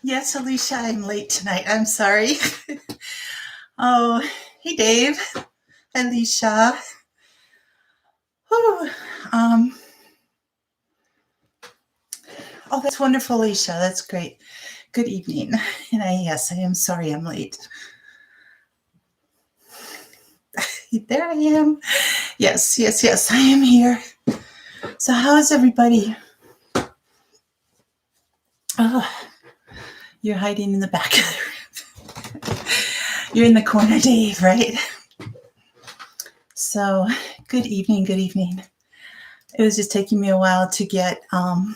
Yes, Alicia, I'm late tonight. I'm sorry. Oh, hey, Dave. Alicia. Whew. Um, oh, that's wonderful, Alicia. That's great. Good evening. And yes, I am sorry I'm late. There I am. Yes, I am here. So how is everybody? Oh, you're hiding in the back of the room. You're in the corner, Dave, right? So good evening. It was just taking me a while to get all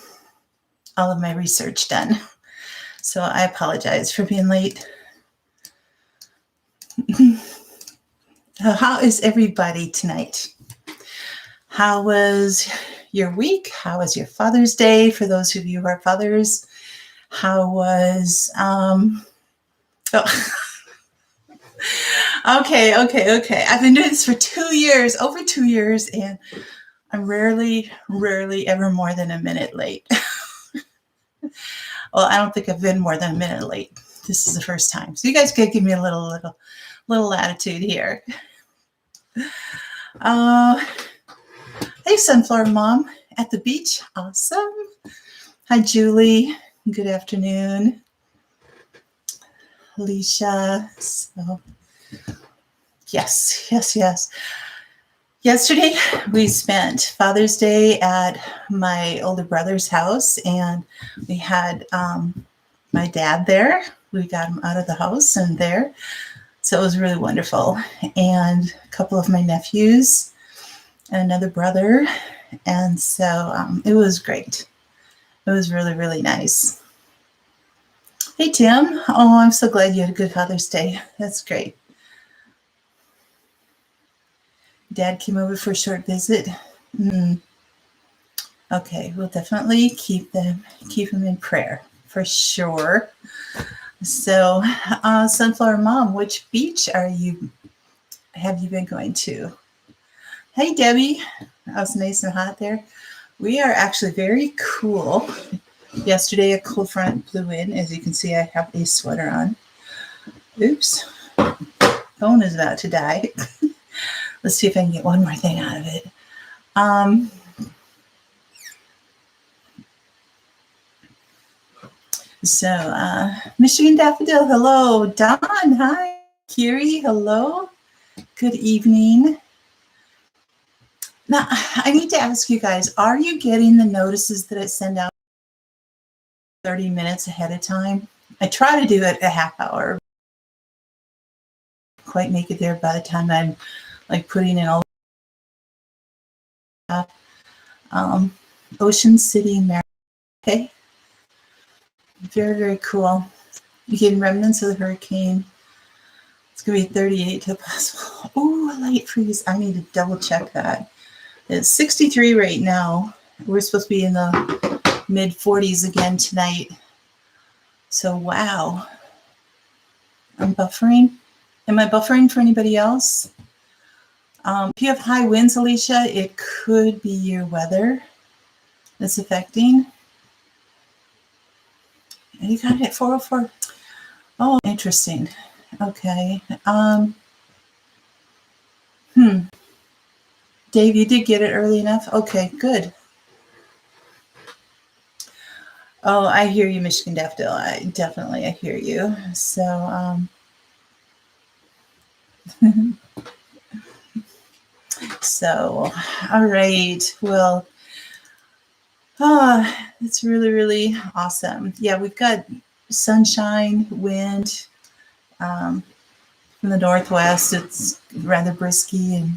of my research done. So I apologize for being late. How is everybody tonight? How was your week? How was your Father's Day for those of you who are fathers? How was Okay. I've been doing this for 2 years, over 2 years, and I'm rarely ever more than a minute late. Well, I don't think I've been more than a minute late. This is the first time. So you guys could give me a little attitude here. Hey, Sunflower Mom at the beach. Awesome. Hi, Julie. Good afternoon. Alicia. So, yes. Yesterday, we spent Father's Day at my older brother's house, and we had my dad there. We got him out of the house and there. So it was really wonderful. And a couple of my nephews and another brother. And so it was great. It was really, really nice. Hey, Tim. Oh, I'm so glad you had a good Father's Day. That's great. Dad came over for a short visit. Okay, we'll definitely keep him in prayer for sure. So, Sunflower Mom, which beach have you been going to? Hey, Debbie. It was nice and hot there. We are actually very cool. Yesterday, a cold front blew in. As you can see, I have a sweater on. Oops. Phone is about to die. Let's see if I can get one more thing out of it. Michigan Daffodil, hello. Don, hi. Kiri, hello. Good evening. Now, I need to ask you guys, are you getting the notices that I send out 30 minutes ahead of time? I try to do it a half hour. Quite make it there by the time I'm like putting in all Ocean City, Maryland. Okay. Very, very cool. You getting remnants of the hurricane. It's going to be 38 to possible. Oh, a light freeze. I need to double check that. It's 63 right now. We're supposed to be in the mid 40s again tonight. So, wow. I'm buffering. Am I buffering for anybody else? If you have high winds, Alicia, it could be your weather that's affecting. You got it at 404. Oh, interesting. Okay. Dave, you did get it early enough? Okay, good. Oh, I hear you, Michigan Daffodil. I hear you. So, so, all right. Well, it's really, really awesome. Yeah, we've got sunshine, wind from the northwest. It's rather brisky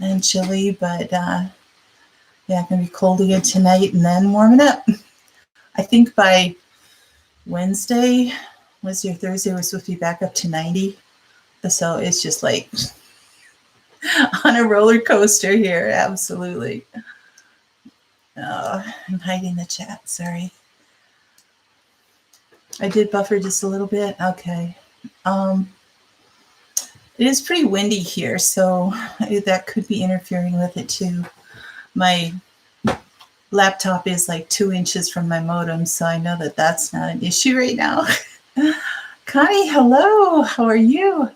and chilly, but yeah, it's going to be cold again tonight and then warming up. I think by Wednesday or Thursday, we're supposed to be back up to 90. So it's just like on a roller coaster here. Absolutely. Oh, I'm hiding the chat. Sorry. I did buffer just a little bit. Okay. It is pretty windy here, so that could be interfering with it too. My laptop is like 2 inches from my modem, so I know that that's not an issue right now. Connie, hello. How are you?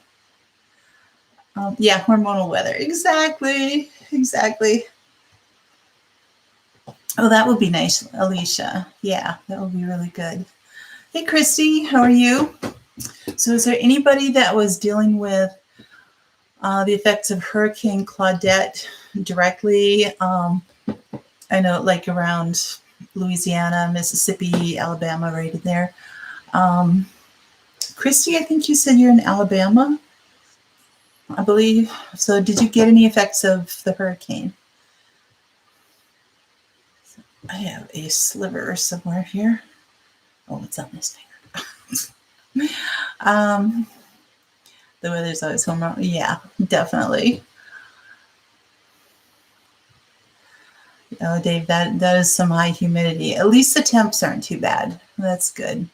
Yeah, hormonal weather. Exactly. Oh, that would be nice, Alicia. Yeah, that would be really good. Hey, Christy, how are you? So is there anybody that was dealing with the effects of Hurricane Claudette directly? I know like around Louisiana, Mississippi, Alabama, right in there. Christy, I think you said you're in Alabama, I believe. So did you get any effects of the hurricane? I have a sliver somewhere here. Oh, it's on this finger. The weather's always home. Yeah, definitely. Oh, Dave, that is some high humidity. At least the temps aren't too bad. That's good.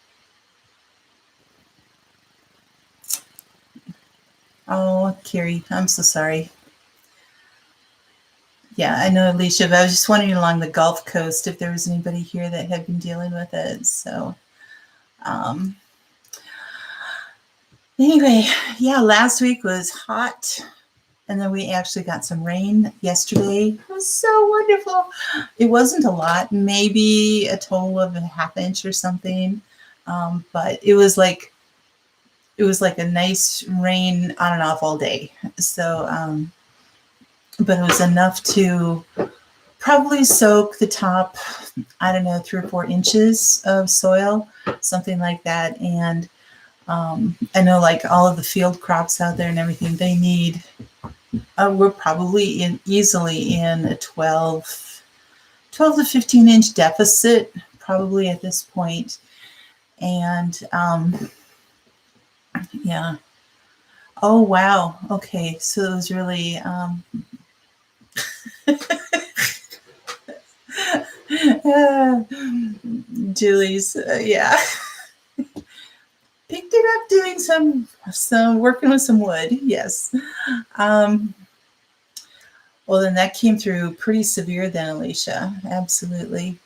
Oh, Carrie, I'm so sorry. Yeah, I know, Alicia, but I was just wondering along the Gulf Coast if there was anybody here that had been dealing with it. So, anyway, yeah, last week was hot. And then we actually got some rain yesterday. It was so wonderful. It wasn't a lot, maybe a total of a half inch or something. But it was like a nice rain on and off all day. So, but it was enough to probably soak the top, I don't know, 3 or 4 inches of soil, something like that. And I know like all of the field crops out there and everything, they need, we're probably easily in a 12 to 15 inch deficit, probably at this point. And yeah. Oh, wow. Okay. So it was really, Julie's, yeah. Picked it up doing some working with some wood. Yes. Well, then that came through pretty severe then, Alicia. Absolutely.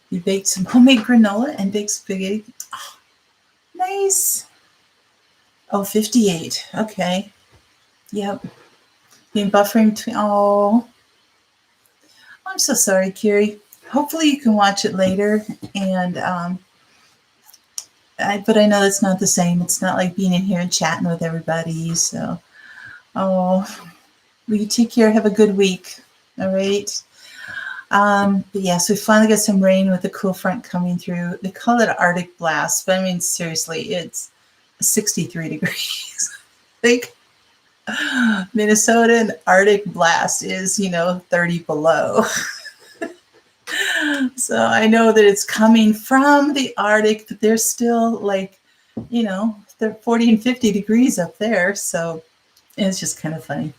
You baked some homemade granola and baked spaghetti. Oh, nice. Oh, 58. Okay. Yep. Been buffering between. Oh, I'm so sorry, Kiri. Hopefully you can watch it later. And but I know that's not the same. It's not like being in here and chatting with everybody. So, will you take care? Have a good week. All right. But yes, we finally got some rain with the cool front coming through. They call it an Arctic blast, but I mean, seriously, it's 63 degrees. Like Minnesota and Arctic blast is, 30 below. So I know that it's coming from the Arctic, but they're still like, they're 40 and 50 degrees up there. So it's just kind of funny.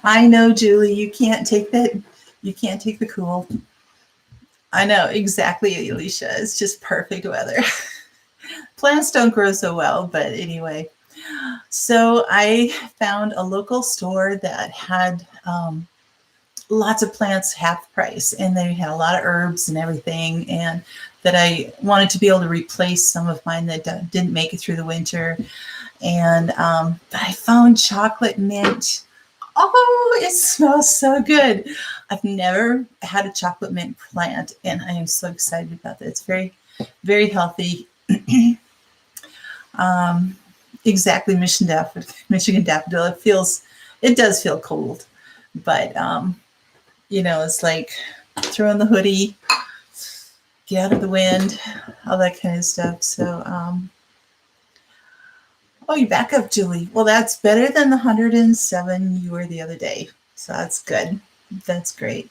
I know, Julie, you can't take that. You can't take the cool. I know, exactly, Alicia. It's just perfect weather. Plants don't grow so well, but anyway. So I found a local store that had lots of plants half price, and they had a lot of herbs and everything, and that I wanted to be able to replace some of mine that didn't make it through the winter. And but I found chocolate mint. Oh, it smells so good. I've never had a chocolate mint plant, and I am so excited about that. It's very, very healthy. Exactly, Michigan daffodil. It does feel cold, but it's like throw in the hoodie, get out of the wind, all that kind of stuff. So, oh, you back up, Julie. Well, that's better than the 107 you were the other day. So that's good. That's great.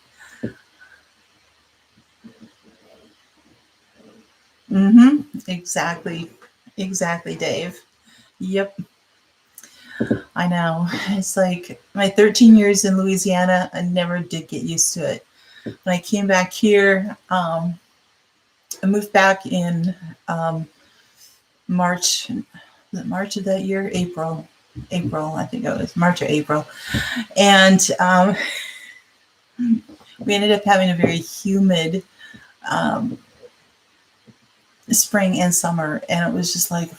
Exactly, Dave. Yep. I know. It's like my 13 years in Louisiana, I never did get used to it. When I came back here, I moved back in March of that year, April. April, I think it was March or April. And we ended up having a very humid spring and summer. And it was just like,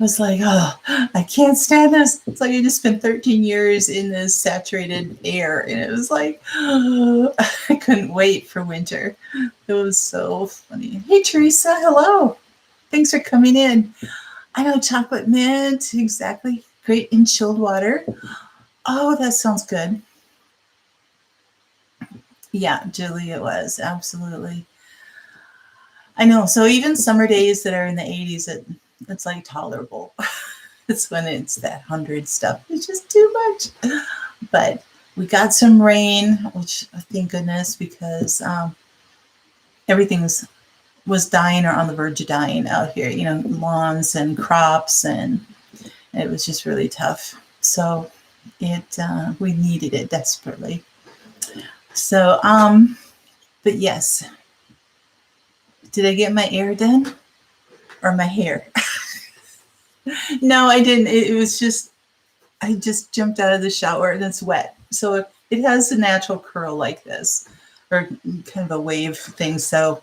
oh, I can't stand this. It's like I just spent 13 years in this saturated air. And it was like, I couldn't wait for winter. It was so funny. Hey, Teresa. Hello. Thanks for coming in. I know chocolate mint. Exactly. Great in chilled water. Oh, that sounds good. Yeah, Julie, it was. Absolutely. I know. So even summer days that are in the 80s, it's like tolerable. It's when it's that 100 stuff. It's just too much. But we got some rain, which thank goodness, because everything was dying or on the verge of dying out here. You know, lawns and crops, and it was just really tough. So we needed it desperately. So, but yes. Did I get my hair done or my hair? No, I didn't. It was just, I just jumped out of the shower and it's wet. So it has a natural curl like this, or kind of a wave thing. So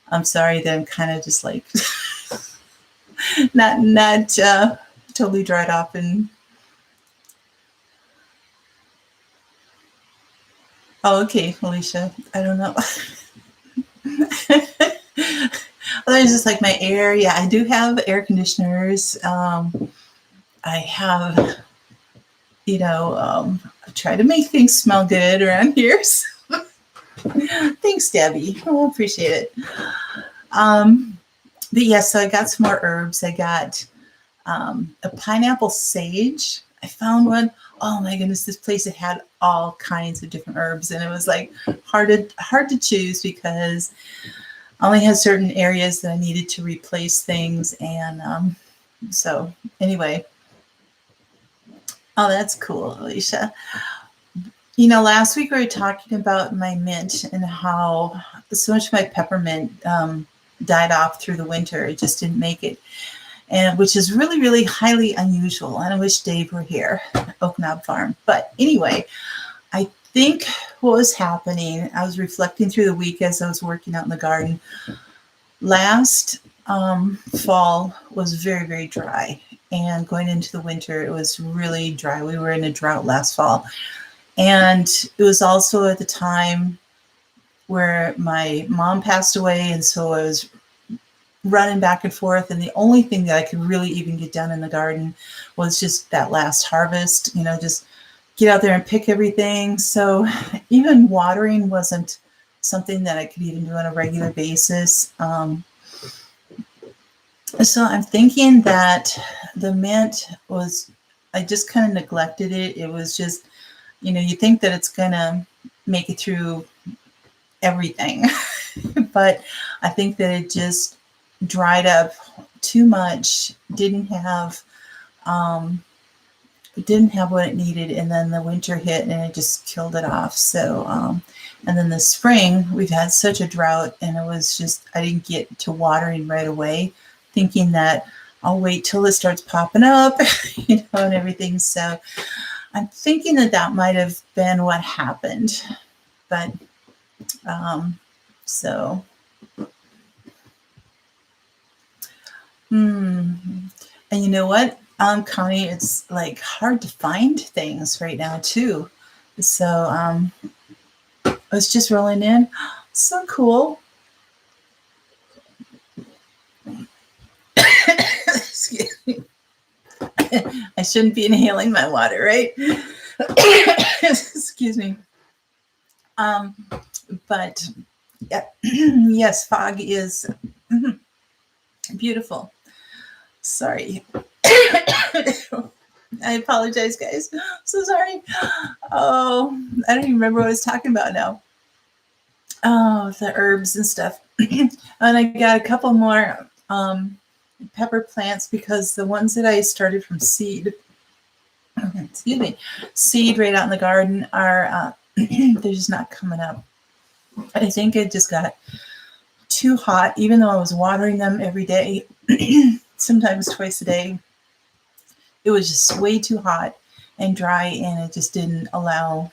I'm sorry that I'm kind of just like not totally dried off. And oh, okay, Alicia, I don't know. There's just like my air. Yeah, I do have air conditioners. I have, I try to make things smell good around here. So. Thanks, Debbie. Oh, appreciate it. But yeah, so I got some more herbs. I got a pineapple sage. I found one. Oh my goodness, this place had all kinds of different herbs, and it was like hard to choose because I only had certain areas that I needed to replace things. And so anyway, oh, that's cool, Alicia. Last week we were talking about my mint and how so much of my peppermint died off through the winter. It just didn't make it, and which is really, really highly unusual. And I wish Dave were here, Oak Knob Farm. But anyway, I think what was happening, I was reflecting through the week as I was working out in the garden. Last fall was very, very dry. And going into the winter, it was really dry. We were in a drought last fall. And it was also at the time where my mom passed away. And so I was running back and forth. And the only thing that I could really even get done in the garden was just that last harvest, just get out there and pick everything. So even watering wasn't something that I could even do on a regular basis. So I'm thinking that the mint was, I just kind of neglected it. It was just, you think that it's going to make it through everything. But I think that it just dried up too much, didn't have what it needed. And then the winter hit and it just killed it off. So, and then the spring, we've had such a drought, and it was just, I didn't get to watering right away, thinking that I'll wait till it starts popping up, and everything. So I'm thinking that might have been what happened. But, so, and you know what, Connie, it's like hard to find things right now too. So, I was just rolling in. So cool. Excuse me. I shouldn't be inhaling my water, right? Excuse me. But yeah, yes, fog is beautiful. Sorry. I apologize, guys. So sorry. Oh, I don't even remember what I was talking about now. Oh, the herbs and stuff. And I got a couple more pepper plants because the ones that I started from seed, seed right out in the garden are, they're just not coming up. I think it just got too hot, even though I was watering them every day, sometimes twice a day. it was just way too hot and dry, and it just didn't allow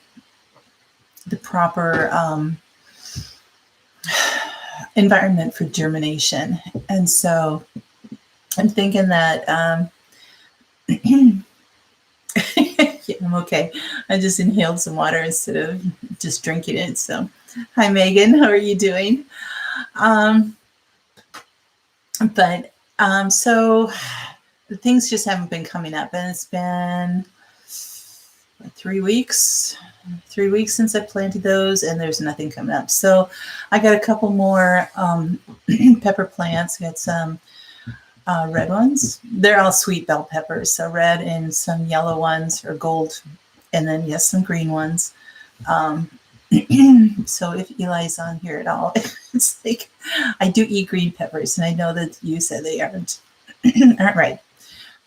the proper environment for germination. And so I'm thinking that yeah, I'm okay. I just inhaled some water instead of just drinking it. So, hi Megan, how are you doing? So things just haven't been coming up, and it's been 3 weeks since I planted those, and there's nothing coming up. So I got a couple more pepper plants. I got some red ones. They're all sweet bell peppers, so red, and some yellow ones or gold, and then yes, some green ones. So if Eli's on here at all, it's like I do eat green peppers, and I know that you said they aren't right,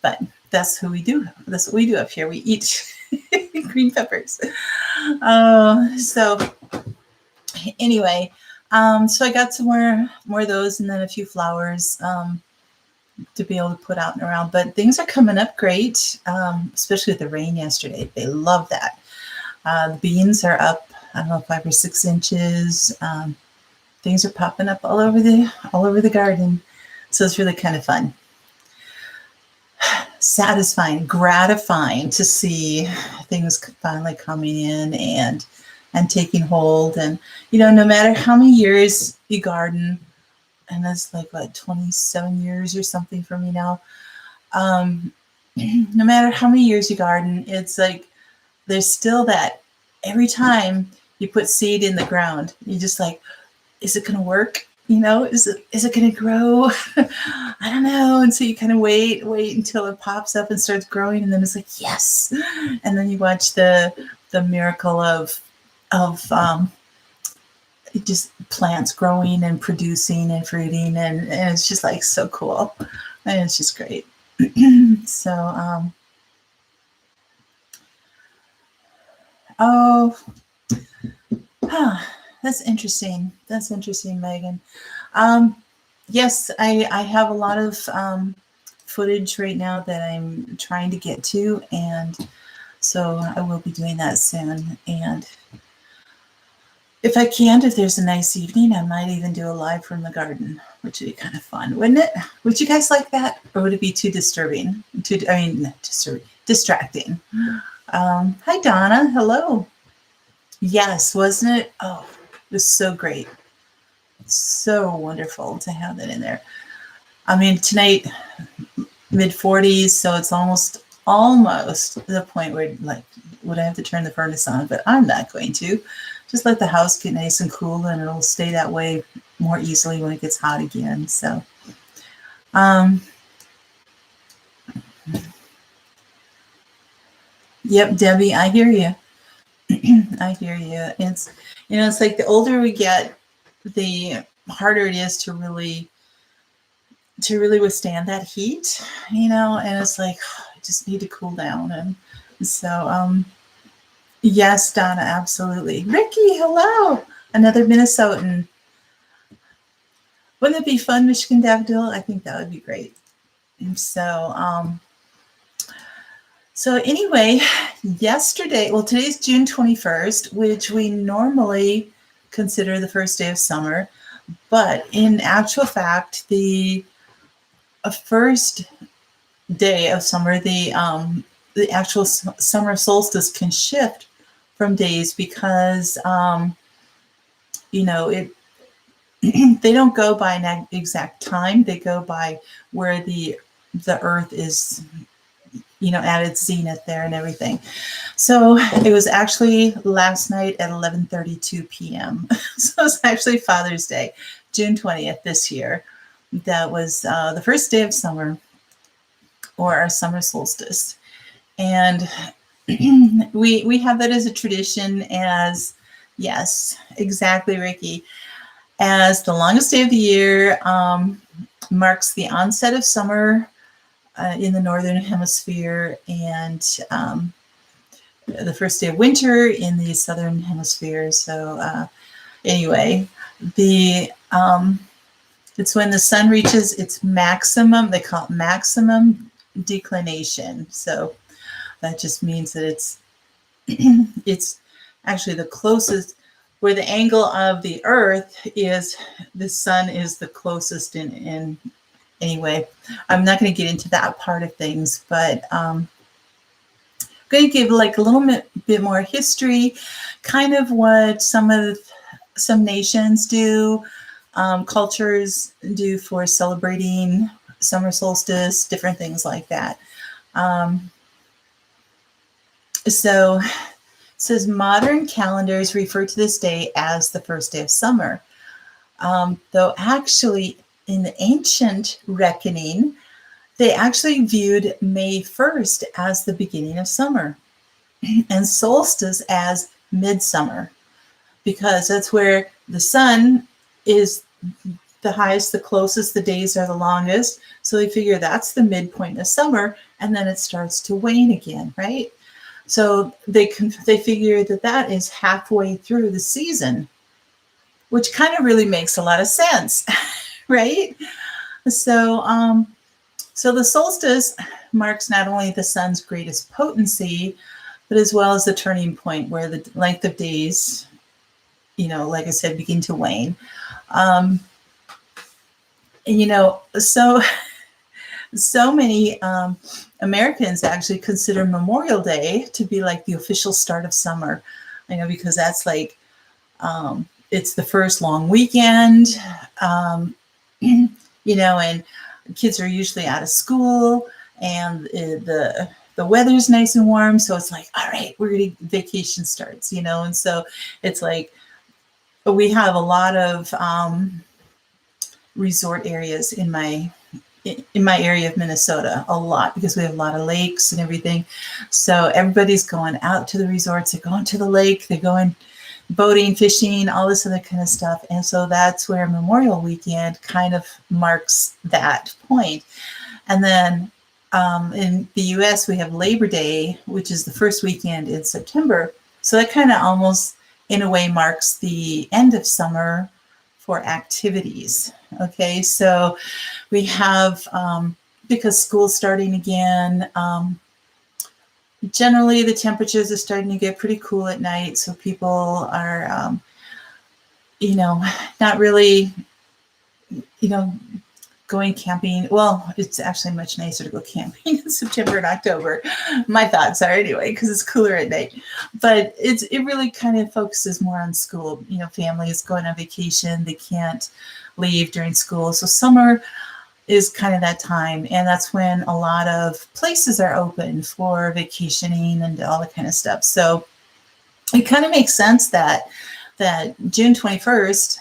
but that's who we do. That's what we do up here. We eat green peppers. So anyway, so I got some more of those, and then a few flowers to be able to put out and around. But things are coming up great, especially with the rain yesterday. They love that. The beans are up, I don't know, 5 or 6 inches. Things are popping up all over the garden. So it's really kind of fun. Satisfying, gratifying to see things finally coming in and taking hold. And, no matter how many years you garden, and that's like, 27 years or something for me now. No matter how many years you garden, it's like, there's still that every time you put seed in the ground, you're just like, is it going to work? Is it going to grow? I don't know. And so you kind of wait until it pops up and starts growing. And then it's like, yes. And then you watch the miracle of just plants growing and producing and fruiting. And it's just like so cool. And it's just great. So, that's interesting. That's interesting, Megan. Yes, I have a lot of footage right now that I'm trying to get to, and so I will be doing that soon. And if I can, if there's a nice evening, I might even do a live from the garden, which would be kind of fun, wouldn't it? Would you guys like that, or would it be too disturbing? Distracting. Hi, Donna. Hello. Yes, wasn't it? Oh, it was so great. So wonderful to have that in there. I mean, tonight, mid-40s, so it's almost the point where, like, would I have to turn the furnace on? But I'm not going to. Just let the house get nice and cool, and it'll stay that way more easily when it gets hot again. So, yep, Debbie, I hear you. I hear you. It's, it's like the older we get, the harder it is to really withstand that heat, and it's like, I just need to cool down. And so, yes, Donna, absolutely. Ricky, hello. Another Minnesotan. Wouldn't it be fun, Michigan Daffodil? I think that would be great. And so, so anyway, today's June 21st, which we normally consider the first day of summer, but in actual fact, the first day of summer, the actual summer solstice can shift from days because, they don't go by an exact time. They go by where the Earth is, at its zenith there and everything. So it was actually last night at 11:32 p.m. So it's actually Father's Day, June 20th this year. That was the first day of summer, or our summer solstice. And we have that as a tradition, as, yes, exactly, Ricky, as the longest day of the year, marks the onset of summer in the Northern Hemisphere, and the first day of winter in the Southern Hemisphere. So anyway, it's when the sun reaches its maximum, they call it maximum declination. So that just means that it's actually the closest, where the angle of the Earth is, the sun is the closest in anyway. I'm not going to get into that part of things, but I'm going to give like a little bit more history, kind of what some nations do, cultures do for celebrating summer solstice, different things like that. So it says modern calendars refer to this day as the first day of summer, though actually in the ancient reckoning, they actually viewed May 1st as the beginning of summer and solstice as midsummer, because that's where the sun is the highest, the closest, the days are the longest. So they figure that's the midpoint of summer, and then it starts to wane again, right? So they figure that is halfway through the season, which kind of really makes a lot of sense, right? So, so the solstice marks not only the sun's greatest potency, but as well as the turning point where the length of days, like I said, begin to wane. So many Americans actually consider Memorial Day to be like the official start of summer. I know, because that's like, it's the first long weekend, and kids are usually out of school, and the weather's nice and warm. So it's like, all right, vacation starts, and so it's like, we have a lot of resort areas in my area of Minnesota, a lot, because we have a lot of lakes and everything. So everybody's going out to the resorts, they're going to the lake, they're going boating, fishing, all this other kind of stuff. And so that's where Memorial Weekend kind of marks that point. And then in the US, we have Labor Day, which is the first weekend in September. So that kind of almost, in a way, marks the end of summer for activities. Okay, so we have, because school's starting again, generally the temperatures are starting to get pretty cool at night. So people are, not really, going camping. Well, it's actually much nicer to go camping in September and October. My thoughts are, anyway, because it's cooler at night. But it really kind of focuses more on school. Families going on vacation, they can't leave during school. So summer is kind of that time, and that's when a lot of places are open for vacationing and all that kind of stuff. So it kind of makes sense that June 21st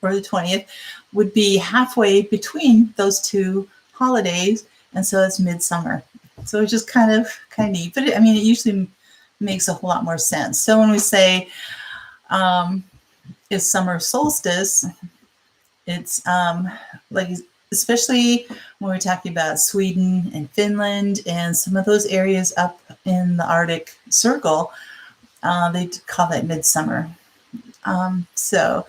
or the 20th would be halfway between those two holidays, and so it's midsummer. So it's just kind of neat, but it usually makes a whole lot more sense. So when we say it's summer solstice, it's like, especially when we're talking about Sweden and Finland and some of those areas up in the Arctic Circle, they call that midsummer. So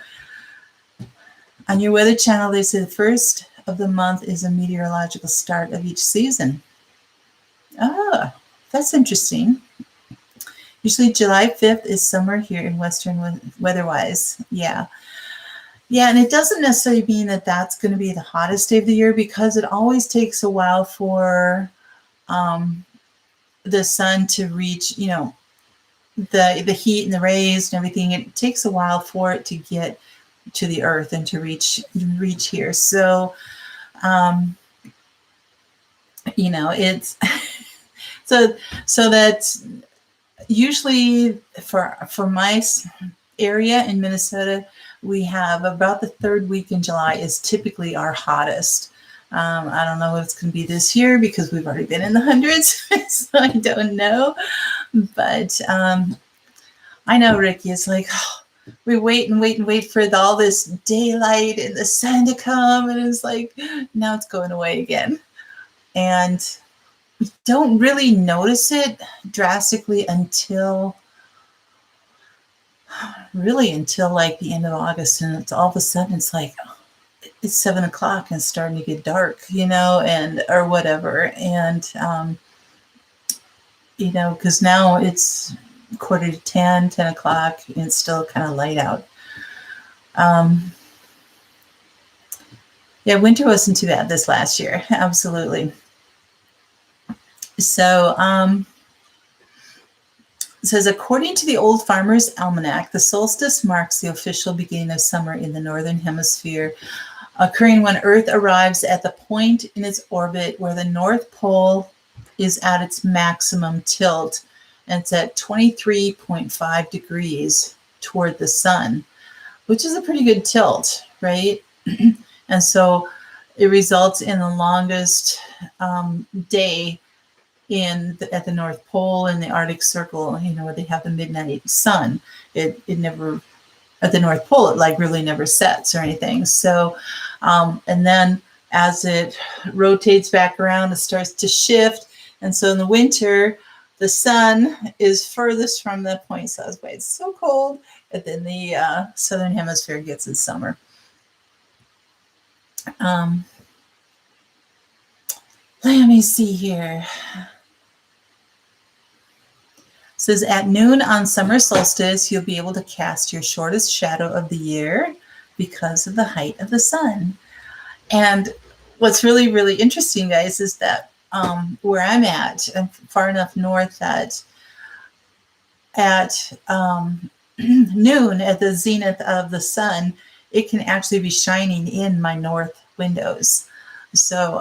on your weather channel, they say the first of the month is a meteorological start of each season. Ah, that's interesting. Usually July 5th is summer here in Western weather-wise. Yeah. Yeah, and it doesn't necessarily mean that that's going to be the hottest day of the year, because it always takes a while for the sun to reach, the heat and the rays and everything. It takes a while for it to get to the earth and to reach here. So, it's so that's usually for my area in Minnesota, we have about the third week in July is typically our hottest. I don't know what it's going to be this year, because we've already been in the hundreds, so I don't know. But I know, Ricky, it's like, we wait and wait and wait for all this daylight and the sun to come, and it's like, now it's going away again. And we don't really notice it drastically until like the end of August, and it's all of a sudden it's like, it's 7 o'clock and it's starting to get dark, and or whatever. And, because now it's 9:45, 10 o'clock, and it's still kind of light out. Yeah, winter wasn't too bad this last year. Absolutely. So, it says, according to the Old Farmer's Almanac, the solstice marks the official beginning of summer in the Northern Hemisphere, occurring when Earth arrives at the point in its orbit where the North Pole is at its maximum tilt, and it's at 23.5 degrees toward the sun, which is a pretty good tilt, right? And so it results in the longest day at the North Pole in the Arctic Circle, where they have the midnight sun. It never, at the North Pole, it really never sets or anything. So, and then as it rotates back around, it starts to shift. And so in the winter, the sun is furthest from the point. So that's why it's so cold. And then the Southern Hemisphere gets its summer. Let me see here. It says, at noon on summer solstice, you'll be able to cast your shortest shadow of the year because of the height of the sun. And what's really, really interesting, guys, is that where I'm at, I'm far enough north that at noon, at the zenith of the sun, it can actually be shining in my north windows. So,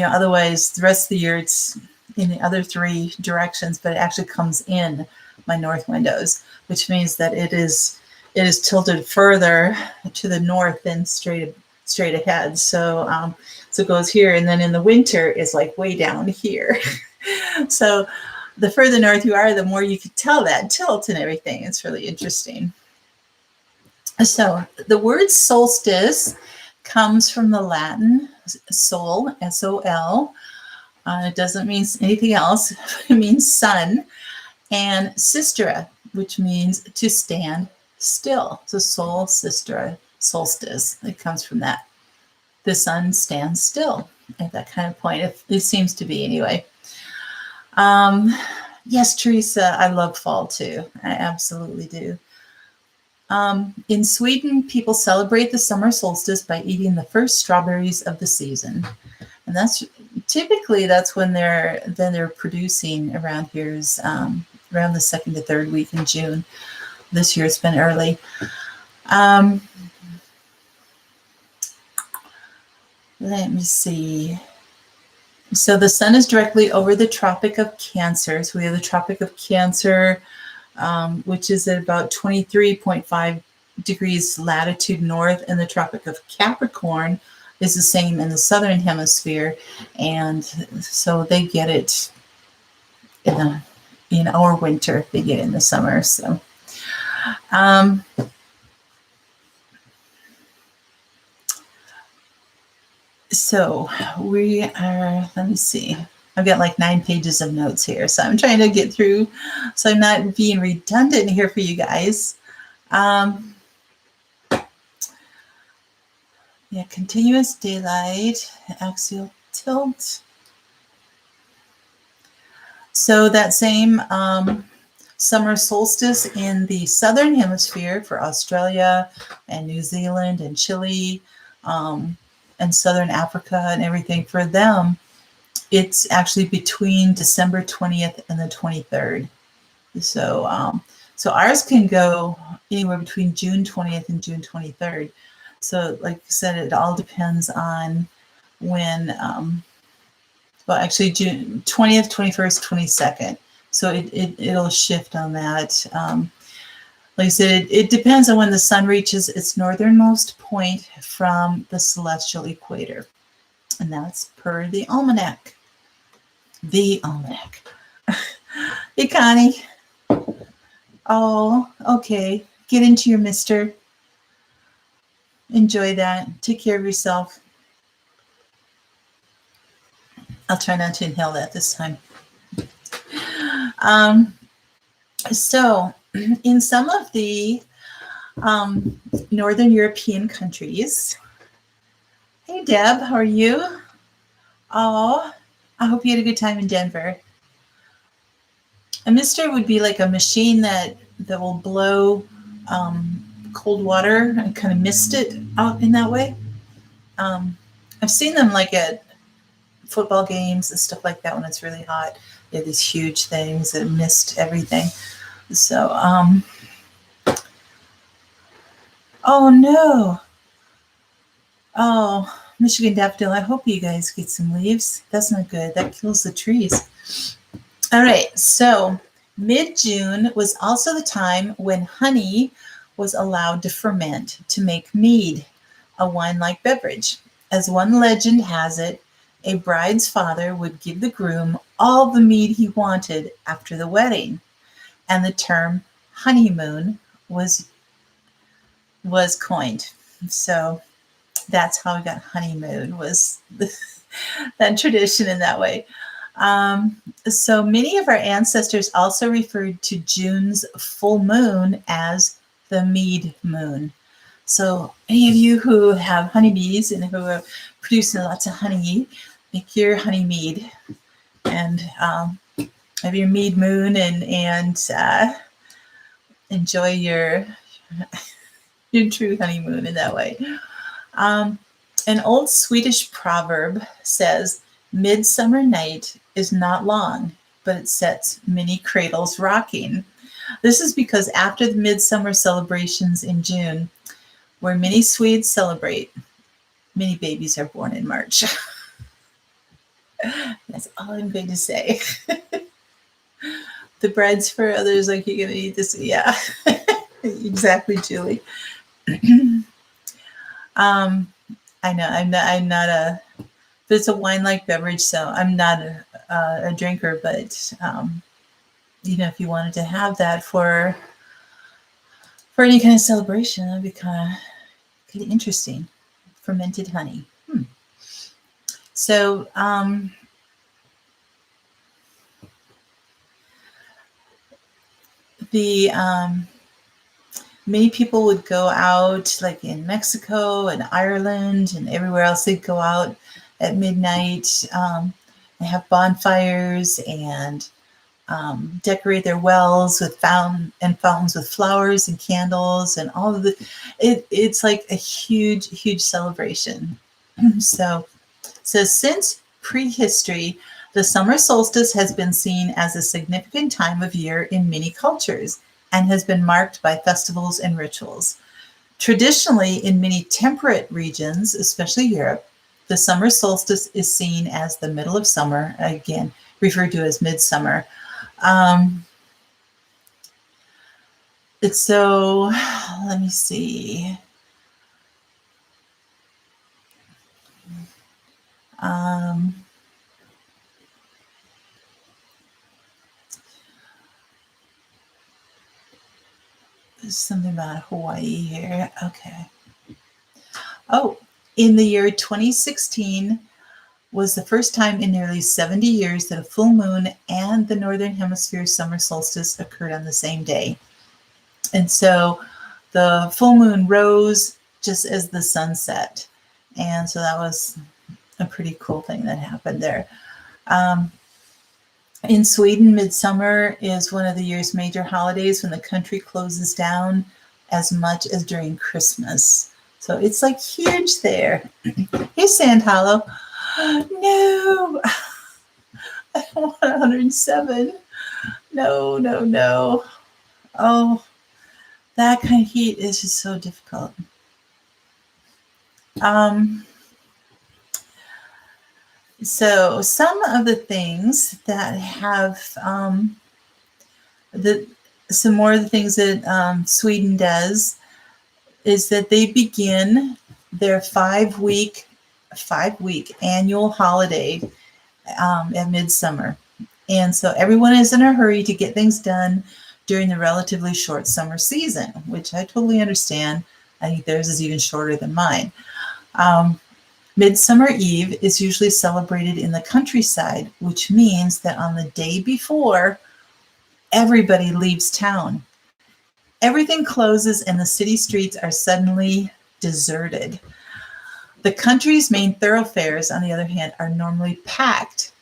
otherwise the rest of the year it's in the other three directions, but it actually comes in my north windows, which means that it is tilted further to the north than straight ahead. So so it goes here, and then in the winter it's like way down here. So the further north you are, the more you can tell that tilt and everything. It's really interesting. So the word solstice comes from the Latin sol, S-O-L. It doesn't mean anything else. It means sun. And sistera, which means to stand still. So sol, sistera, solstice. It comes from that. The sun stands still at that kind of point. It seems to be anyway. Yes, Teresa, I love fall too. I absolutely do. In Sweden, people celebrate the summer solstice by eating the first strawberries of the season. And that's typically when they're producing around here is around the second to third week in June. This year it's been early. Let me see. So the sun is directly over the Tropic of Cancer. So we have the Tropic of Cancer, which is at about 23.5 degrees latitude north, and the Tropic of Capricorn is the same in the Southern Hemisphere. And so they get it in our winter, they get it in the summer. So so we are, let me see. I've got like 9 pages of notes here, so I'm trying to get through so I'm not being redundant here for you guys. Yeah, continuous daylight, axial tilt. So that same summer solstice in the Southern Hemisphere for Australia and New Zealand and Chile and Southern Africa and everything, for them, it's actually between December 20th and the 23rd. So, so ours can go anywhere between June 20th and June 23rd. So, like I said, it all depends on when, well, actually June 20th, 21st, 22nd. So it'll shift on that. Like I said, it depends on when the sun reaches its northernmost point from the celestial equator. And that's per the almanac. The almanac. Hey, Connie. Oh, okay. Get into your mister. Enjoy that. Take care of yourself. I'll try not to inhale that this time. So in some of the Northern European countries, Hey, Deb, how are you? Oh, I hope you had a good time in Denver. A mister would be like a machine that will blow cold water and kind of mist it out in that way. Um, I've seen them like at football games and stuff like that when it's really hot. They have these huge things that mist everything. So, oh no. Oh, Michigan daffodil. I hope you guys get some leaves. That's not good. That kills the trees. All right. So, mid June was also the time when honey was allowed to ferment to make mead, a wine like beverage. As one legend has it, a bride's father would give the groom all the mead he wanted after the wedding, and the term honeymoon was coined. So that's how we got honeymoon, was that tradition in that way. So many of our ancestors also referred to June's full moon as the mead moon. So any of you who have honeybees and who are producing lots of honey, make your honey mead and have your mead moon and enjoy your true honeymoon in that way. An old Swedish proverb says, "Midsummer night is not long, but it sets many cradles rocking." This is because after the midsummer celebrations in June, where many Swedes celebrate, many babies are born in March. That's all I'm going to say. The bread's for others, like you're going to eat this. Yeah, exactly, Julie. I know I'm not a, but it's a wine-like beverage, so I'm not a drinker, but if you wanted to have that for any kind of celebration, that'd be kind of interesting. Fermented honey. So the many people would go out, like in Mexico and Ireland and everywhere else. They'd go out at midnight and have bonfires and decorate their wells with fountains with flowers and candles and all of the. It's like a huge celebration. So since prehistory, the summer solstice has been seen as a significant time of year in many cultures and has been marked by festivals and rituals. Traditionally, in many temperate regions, especially Europe, the summer solstice is seen as the middle of summer, again, referred to as midsummer. So, let me see. There's something about Hawaii here. Okay. Oh, in the year 2016 was the first time in nearly 70 years that a full moon and the Northern Hemisphere summer solstice occurred on the same day. And so the full moon rose just as the sun set. And so that was a pretty cool thing that happened there. In Sweden, midsummer is one of the year's major holidays when the country closes down as much as during Christmas. So it's like huge there. Here's Sand Hollow. No, I don't want 107. No. Oh, that kind of heat is just so difficult. So some of the things that have some more of the things that Sweden does is that they begin their 5-week annual holiday at midsummer. And so everyone is in a hurry to get things done during the relatively short summer season, which I totally understand. I think theirs is even shorter than mine. Midsummer Eve is usually celebrated in the countryside, which means that on the day before, everybody leaves town. Everything closes and the city streets are suddenly deserted. The country's main thoroughfares, on the other hand, are normally packed.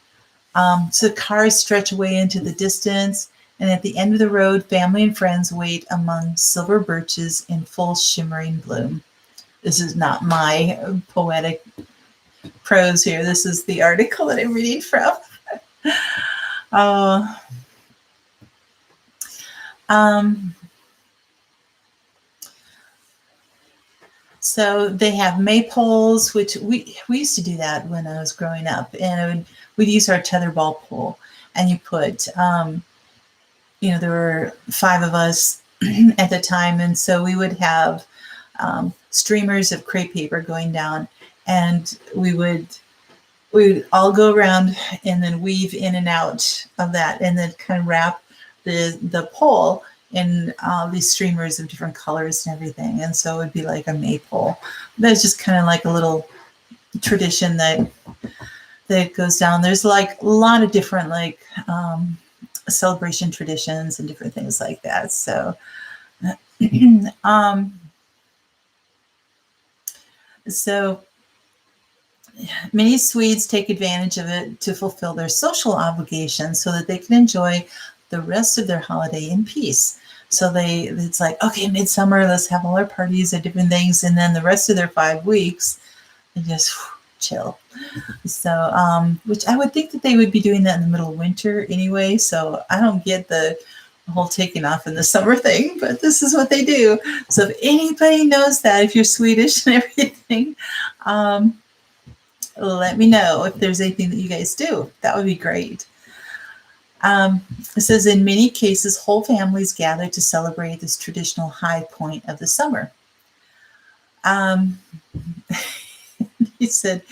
So cars stretch away into the distance, and at the end of the road, family and friends wait among silver birches in full shimmering bloom. This is not my poetic prose here. This is the article that I'm reading from. So they have maypoles, which we used to do that when I was growing up, and we'd use our tetherball pole, and you put, there were 5 of us at the time, and so we would have streamers of crepe paper going down, and we would all go around and then weave in and out of that, and then kind of wrap the pole in these streamers of different colors and everything. And so it would be like a maypole. That's just kind of like a little tradition that goes down. There's like a lot of different celebration traditions and different things like that. So so many Swedes take advantage of it to fulfill their social obligations so that they can enjoy the rest of their holiday in peace. So it's like, okay, midsummer, let's have all our parties and different things. And then the rest of their 5 weeks, they just chill. So, which I would think that they would be doing that in the middle of winter anyway. So I don't get the whole taking off in the summer thing, but this is what they do. So if anybody knows that, if you're Swedish and everything, let me know if there's anything that you guys do. That would be great. It says, in many cases, whole families gather to celebrate this traditional high point of the summer. He said,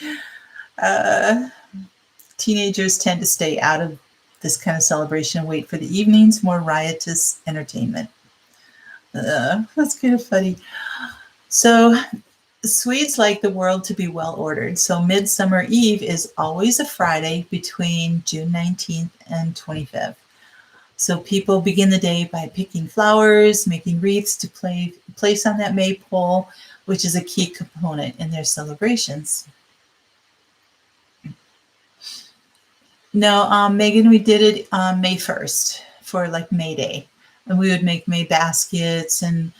teenagers tend to stay out of this kind of celebration and wait for the evening's more riotous entertainment. That's kind of funny. So Swedes like the world to be well ordered. So Midsummer Eve is always a Friday between June 19th and 25th. So people begin the day by picking flowers, making wreaths to place on that maypole, which is a key component in their celebrations. No, Megan, we did it on May 1st for like May Day. And we would make May baskets and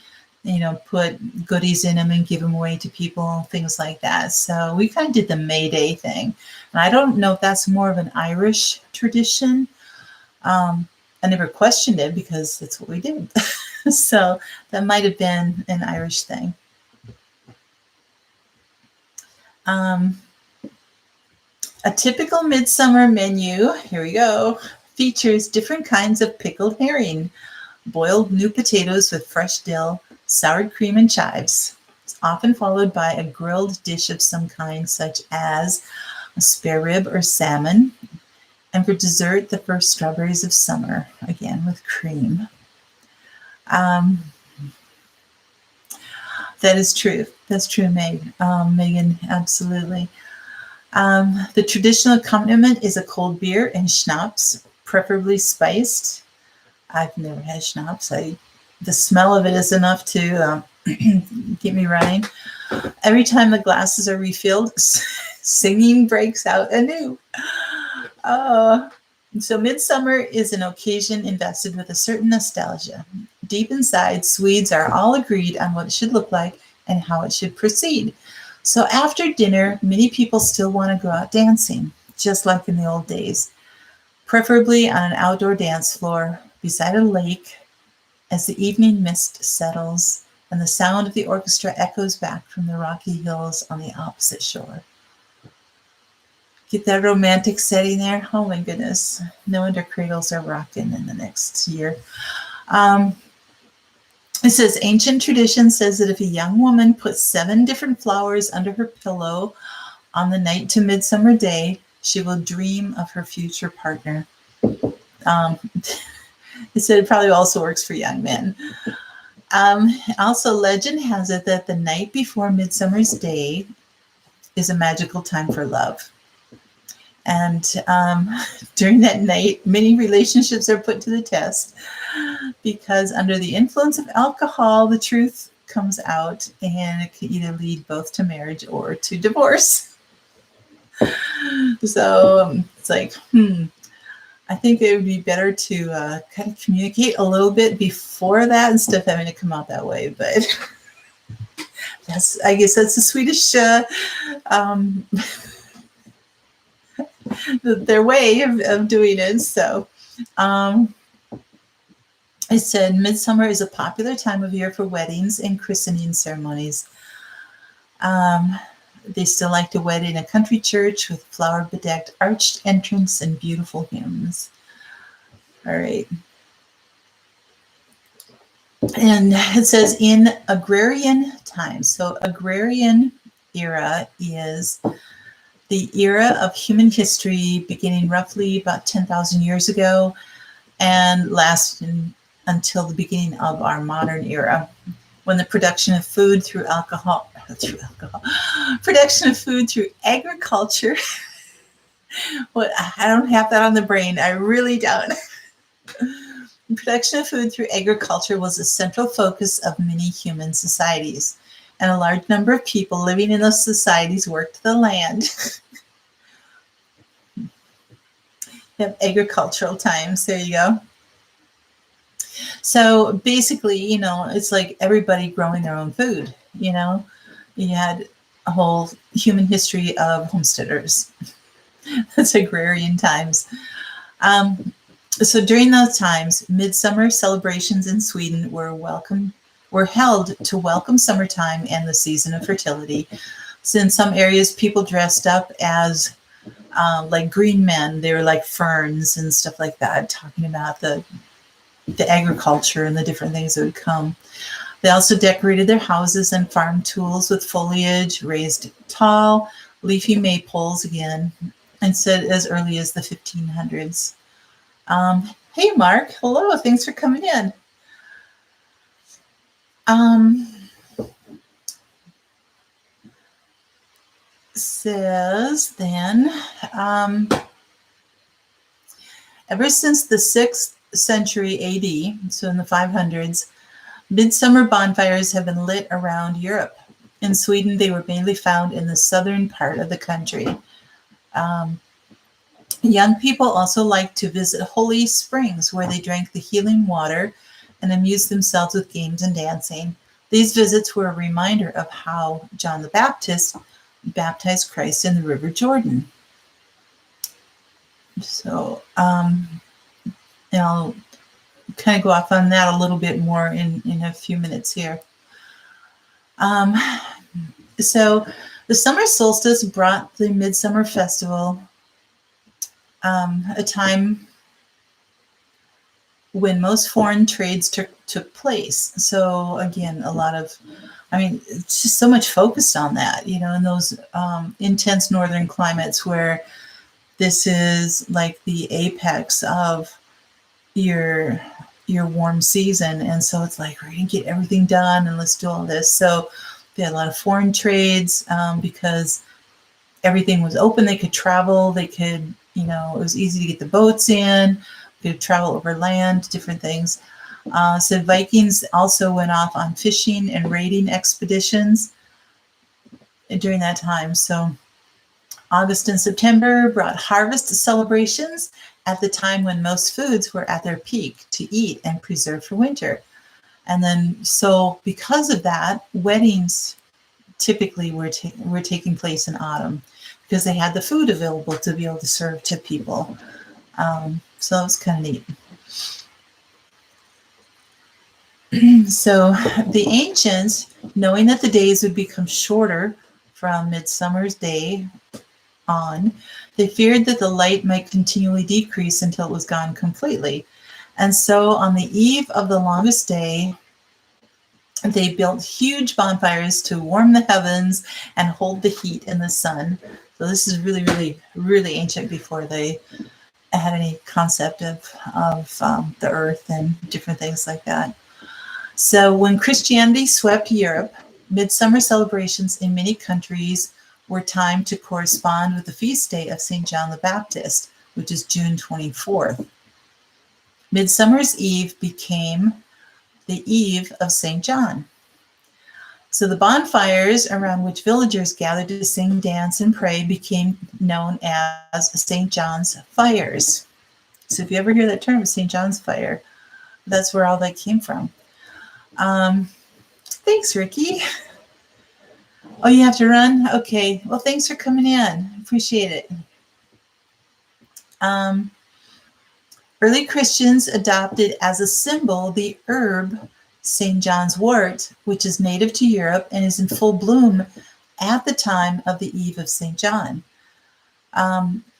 put goodies in them and give them away to people, things like that. So we kind of did the May Day thing. And I don't know if that's more of an Irish tradition. I never questioned it because that's what we did. So that might have been an Irish thing. A typical midsummer menu, here we go, features different kinds of pickled herring, boiled new potatoes with fresh dill, sour cream, and chives. It's often followed by a grilled dish of some kind, such as a spare rib or salmon. And for dessert, the first strawberries of summer, again with cream. That is true. That's true, Megan, absolutely. The traditional accompaniment is a cold beer and schnapps, preferably spiced. I've never had schnapps. The smell of it is enough to get me running. Every time the glasses are refilled, singing breaks out anew. So midsummer is an occasion invested with a certain nostalgia. Deep inside, Swedes are all agreed on what it should look like and how it should proceed. So after dinner, many people still want to go out dancing, just like in the old days, preferably on an outdoor dance floor beside a lake as the evening mist settles and the sound of the orchestra echoes back from the rocky hills on the opposite shore. Get that romantic setting there. Oh my goodness. No wonder cradles are rocking in the next year. It says, ancient tradition says that if a young woman puts 7 different flowers under her pillow on the night to Midsummer Day, she will dream of her future partner. It said it probably also works for young men. Also, legend has it that the night before Midsummer's Day is a magical time for love. And during that night, many relationships are put to the test because under the influence of alcohol, the truth comes out, and it can either lead both to marriage or to divorce. So it's like, I think it would be better to kind of communicate a little bit before that instead of having to come out that way. But I guess that's the Swedish their way of doing it. So it said midsummer is a popular time of year for weddings and christening ceremonies. They still like to wed in a country church with flower-bedecked arched entrance and beautiful hymns. All right. And it says in Agrarian times. So Agrarian Era is the era of human history beginning roughly about 10,000 years ago and lasting until the beginning of our modern era, when the production of food through production of food through agriculture. What, I don't have that on the brain. I really don't. Production of food through agriculture was a central focus of many human societies, and a large number of people living in those societies worked the land. You have agricultural times. There you go. So basically, it's like everybody growing their own food. You had a whole human history of homesteaders. That's agrarian times. So during those times, midsummer celebrations in Sweden were held to welcome summertime and the season of fertility. So in some areas, people dressed up as like green men. They were like ferns and stuff like that, talking about the agriculture and the different things that would come. They also decorated their houses and farm tools with foliage, raised tall, leafy maypoles again, and said as early as the 1500s. Hey, Mark. Hello. Thanks for coming in. Says then, ever since the 6th century AD, so in the 500s, midsummer bonfires have been lit around Europe. In Sweden, they were mainly found in the southern part of the country. Young people also liked to visit holy springs where they drank the healing water and amused themselves with games and dancing. These visits were a reminder of how John the Baptist baptized Christ in the River Jordan. So, I'll kind of go off on that a little bit more in a few minutes here. So the summer solstice brought the Midsummer Festival, a time when most foreign trades took place. So again, it's just so much focused on that, in those intense northern climates where this is like the apex of your warm season. And so it's like, we're going to get everything done and let's do all this. So they had a lot of foreign trades because everything was open. They could travel. They could, it was easy to get the boats in. They could travel over land, different things. So Vikings also went off on fishing and raiding expeditions during that time. So August and September brought harvest celebrations at the time when most foods were at their peak to eat and preserve for winter. And then, so because of that, weddings typically were taking place in autumn because they had the food available to be able to serve to people. So that was kind of neat. So the ancients, knowing that the days would become shorter from Midsummer's Day on, they feared that the light might continually decrease until it was gone completely. And so on the eve of the longest day, they built huge bonfires to warm the heavens and hold the heat in the sun. So this is really, really, really ancient, before they had any concept of the earth and different things like that. So when Christianity swept Europe, midsummer celebrations in many countries were timed to correspond with the feast day of St. John the Baptist, which is June 24th. Midsummer's Eve became the Eve of St. John. So the bonfires around which villagers gathered to sing, dance, and pray became known as St. John's fires. So if you ever hear that term, St. John's fire, that's where all that came from. Thanks, Ricky. Oh, you have to run? Okay. Well, thanks for coming in. Appreciate it. Early Christians adopted as a symbol the herb St. John's wort, which is native to Europe and is in full bloom at the time of the Eve of St. John.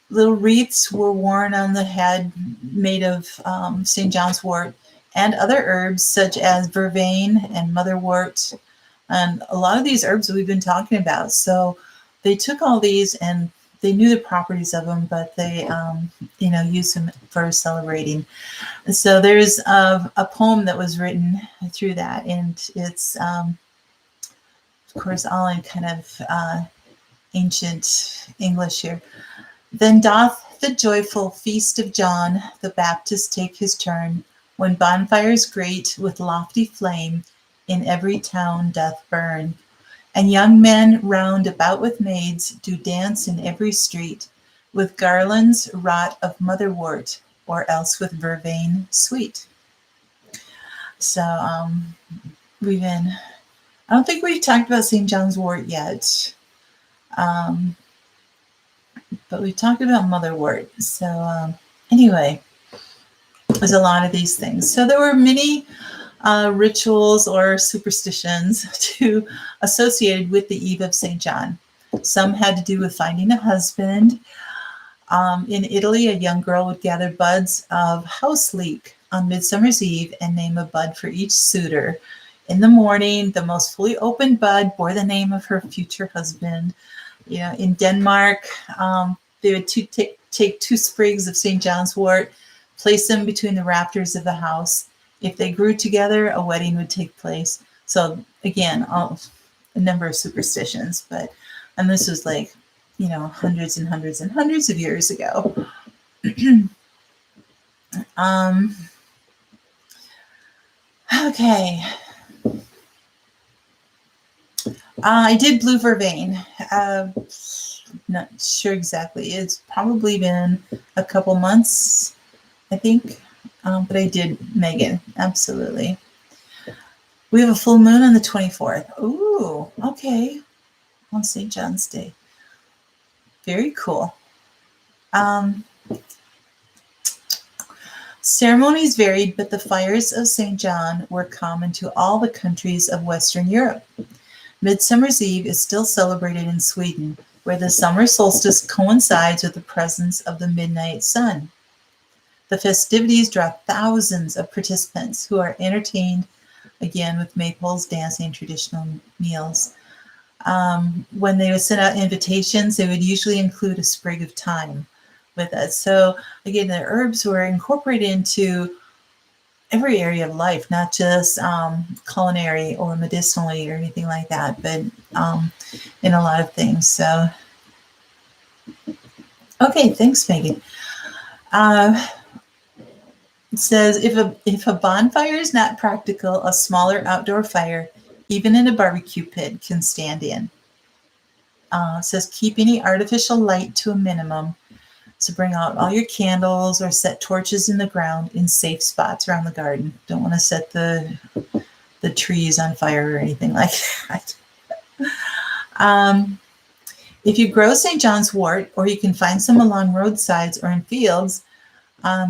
Little wreaths were worn on the head made of St. John's wort and other herbs such as vervain and motherwort, and a lot of these herbs that we've been talking about. So they took all these and they knew the properties of them, but they, used them for celebrating. And so there's a poem that was written through that, and it's, of course, all in kind of ancient English here. Then doth the joyful feast of John the Baptist take his turn, when bonfires great with lofty flame in every town doth burn, and young men round about with maids do dance in every street, with garlands wrought of motherwort, or else with vervain sweet. So I don't think we've talked about St. John's wort yet. But we talked about motherwort. So anyway, there's a lot of these things. So there were many rituals or superstitions associated with the Eve of St. John. Some had to do with finding a husband. In Italy, a young girl would gather buds of house leek on Midsummer's Eve and name a bud for each suitor. In the morning, the most fully opened bud bore the name of her future husband. In Denmark, they would take 2 sprigs of St. John's wort, place them between the rafters of the house. If they grew together, a wedding would take place. So again, a number of superstitions, and this was like, hundreds and hundreds and hundreds of years ago. Okay. I did blue vervain. Not sure exactly. It's probably been a couple months, I think. But I did Megan. Absolutely. We have a full moon on the 24th. Ooh, okay. On St. John's Day. Very cool. Ceremonies varied, but the fires of St. John were common to all the countries of Western Europe. Midsummer's Eve is still celebrated in Sweden, where the summer solstice coincides with the presence of the midnight sun. The festivities draw thousands of participants who are entertained, again, with maypoles, dancing, and traditional meals. When they would send out invitations, they would usually include a sprig of thyme with it. So, again, the herbs were incorporated into every area of life, not just culinary or medicinally or anything like that, but in a lot of things. So, okay, thanks, Megan. It says, if a bonfire is not practical, a smaller outdoor fire, even in a barbecue pit, can stand in. It says, keep any artificial light to a minimum. So bring out all your candles or set torches in the ground in safe spots around the garden. Don't want to set the trees on fire or anything like that. If you grow St. John's wort, or you can find some along roadsides or in fields,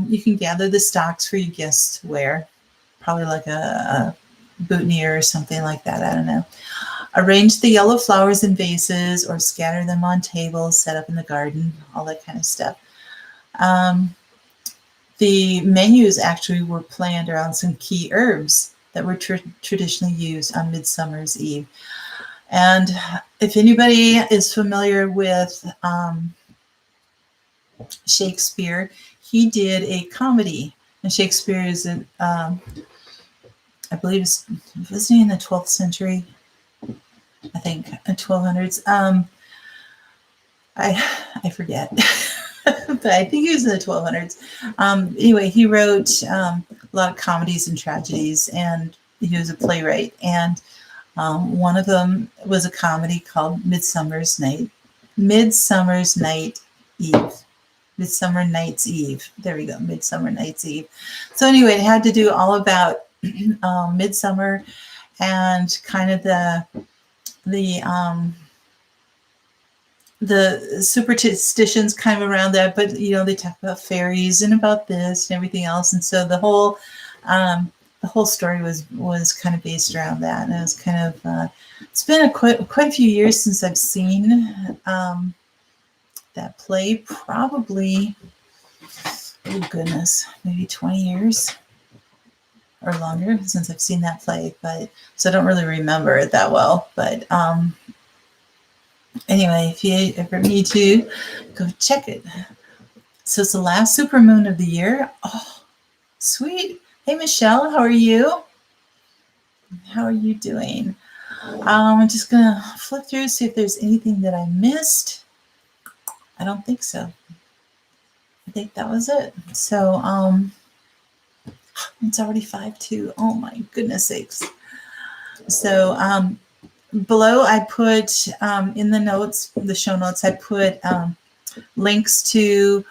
you can gather the stalks for your guests to wear. Probably like a boutonniere or something like that. I don't know. Arrange the yellow flowers in vases or scatter them on tables set up in the garden, all that kind of stuff. The menus actually were planned around some key herbs that were traditionally used on Midsummer's Eve. And if anybody is familiar with Shakespeare, he did a comedy. And Shakespeare is, I believe, wasn't he in the 12th century? I think 1200s. I forget, but I think he was in the 1200s. Anyway, he wrote a lot of comedies and tragedies, and he was a playwright. And One of them was a comedy called Midsummer's Night Eve. Midsummer Night's Eve. There we go, Midsummer Night's Eve. So anyway, it had to do all about midsummer and kind of the superstitions kind of around that. But they talk about fairies and about this and everything else, and so the whole story was kind of based around that. And it was kind of it's been quite a few years since I've seen that play. Probably, oh goodness, maybe 20 years or longer since I've seen that play. But so I don't really remember it that well. But anyway, if you ever need to, go check it. So it's the last super moon of the year. Oh, sweet. Hey, Michelle, how are you? How are you doing? I'm just going to flip through, see if there's anything that I missed. I don't think so. I think that was it. So it's already 5:02. Oh, my goodness sakes. So below I put in the notes, the show notes, I put links to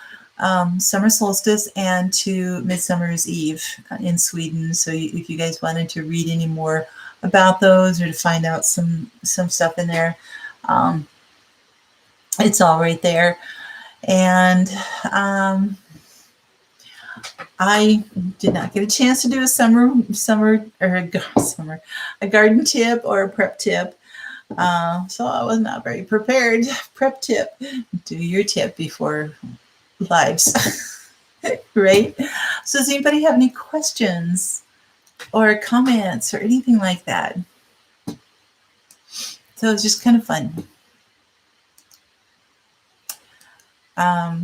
Summer Solstice and to Midsummer's Eve in Sweden. So if you guys wanted to read any more about those or to find out some stuff in there, it's all right there. And I did not get a chance to do a a garden tip or a prep tip. So I was not very prepared. Prep tip: do your tip before lives, right? So does anybody have any questions or comments or anything like that? So it's just kind of fun.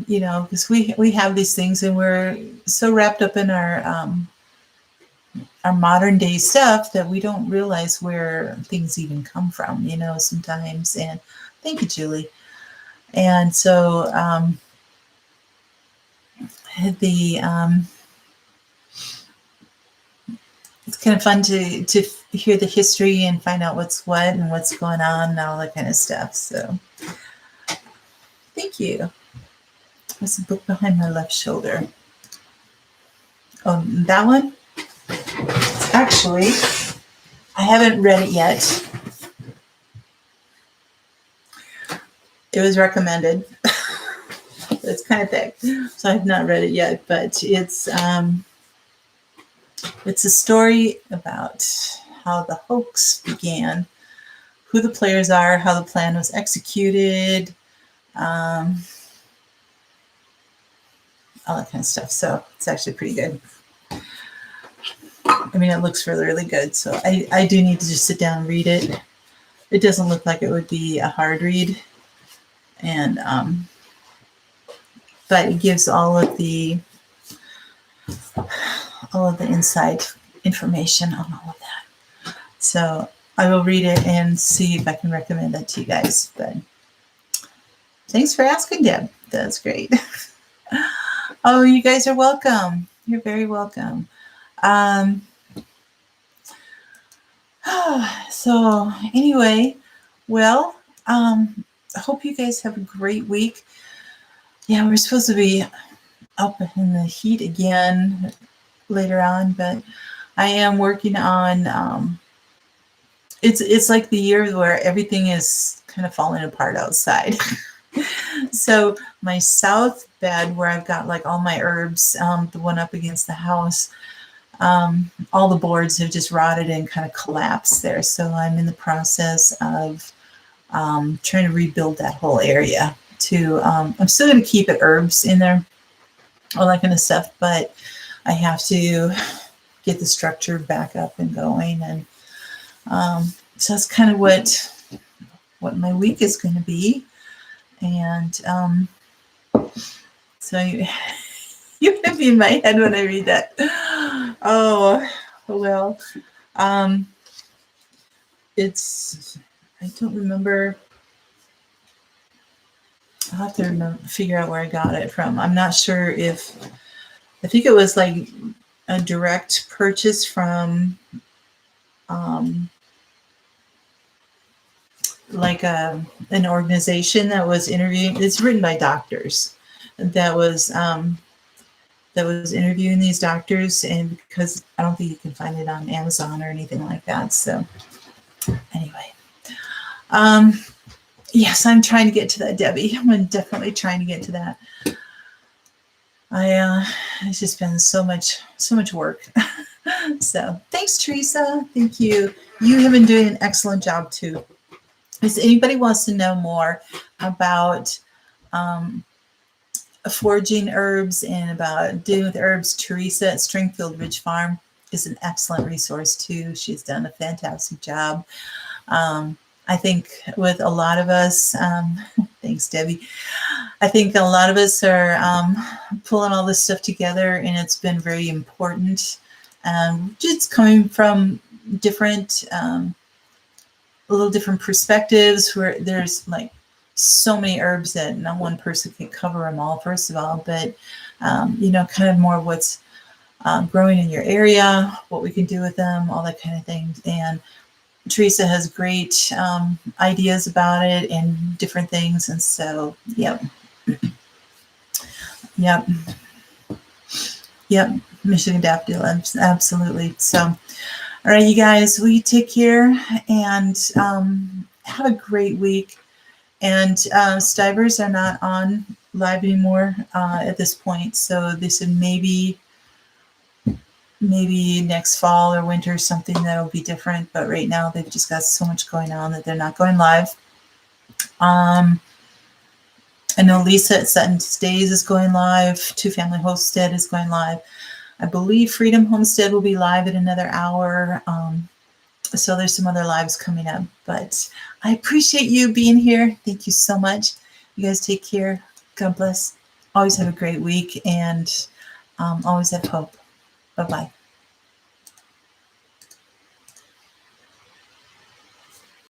Because we have these things and we're so wrapped up in our modern day stuff that we don't realize where things even come from, sometimes. And thank you, Julie. And so it's kind of fun to hear the history and find out what's what and what's going on and all that kind of stuff. So thank you. There's a book behind my left shoulder. Oh, that one? Actually, I haven't read it yet. It was recommended. It's kind of thick, so I've not read it yet. But it's a story about how the hoax began, who the players are, how the plan was executed, all that kind of stuff. So it's actually pretty good. I mean, it looks really, really good. So I do need to just sit down and read it. It doesn't look like it would be a hard read. And, but it gives all of the inside information on all of that. So I will read it and see if I can recommend that to you guys. But thanks for asking, Deb. That's great. Oh, you guys are welcome. You're very welcome. So anyway, well, I hope you guys have a great week. Yeah, we're supposed to be up in the heat again later on, but I am working on, it's like the year where everything is kind of falling apart outside. So my south bed where I've got like all my herbs, the one up against the house, all the boards have just rotted and kind of collapsed there. So I'm in the process of trying to rebuild that whole area. I'm still going to keep it herbs in there, all that kind of stuff, but I have to get the structure back up and going. And so that's kind of what my week is going to be. And so you're going to be in my head when I read that. Oh, well, I don't remember. I'll have to figure out where I got it from. I'm not sure I think it was like a direct purchase from an organization that was interviewing. It's written by doctors that was interviewing these doctors, and because I don't think you can find it on Amazon or anything like that. So anyway, yes, I'm trying to get to that, Debbie. I'm definitely trying to get to that. It's just been so much work. So thanks, Teresa. Thank you. You have been doing an excellent job too. If anybody wants to know more about foraging herbs and about dealing with herbs, Teresa at Stringfield Ridge Farm is an excellent resource too. She's done a fantastic job. I think with a lot of us, thanks, Debbie. I think a lot of us are pulling all this stuff together, and it's been very important. Just coming from different, a little different perspectives, where there's like so many herbs that not one person can cover them all, first of all, but kind of more what's growing in your area, what we can do with them, all that kind of thing. And Teresa has great ideas about it and different things. And so, yep. Michigan Daffodil, absolutely. So, all right, you guys, we take care and have a great week. And Stivers are not on live anymore at this point. So they said maybe next fall or winter something that'll be different. But right now they've just got so much going on that they're not going live. I know Lisa at Sutton Stays is going live. Two Family Homestead is going live. I believe Freedom Homestead will be live in another hour. So there's some other lives coming up. But I appreciate you being here. Thank you so much. You guys take care. God bless. Always have a great week, and always have hope. Bye-bye.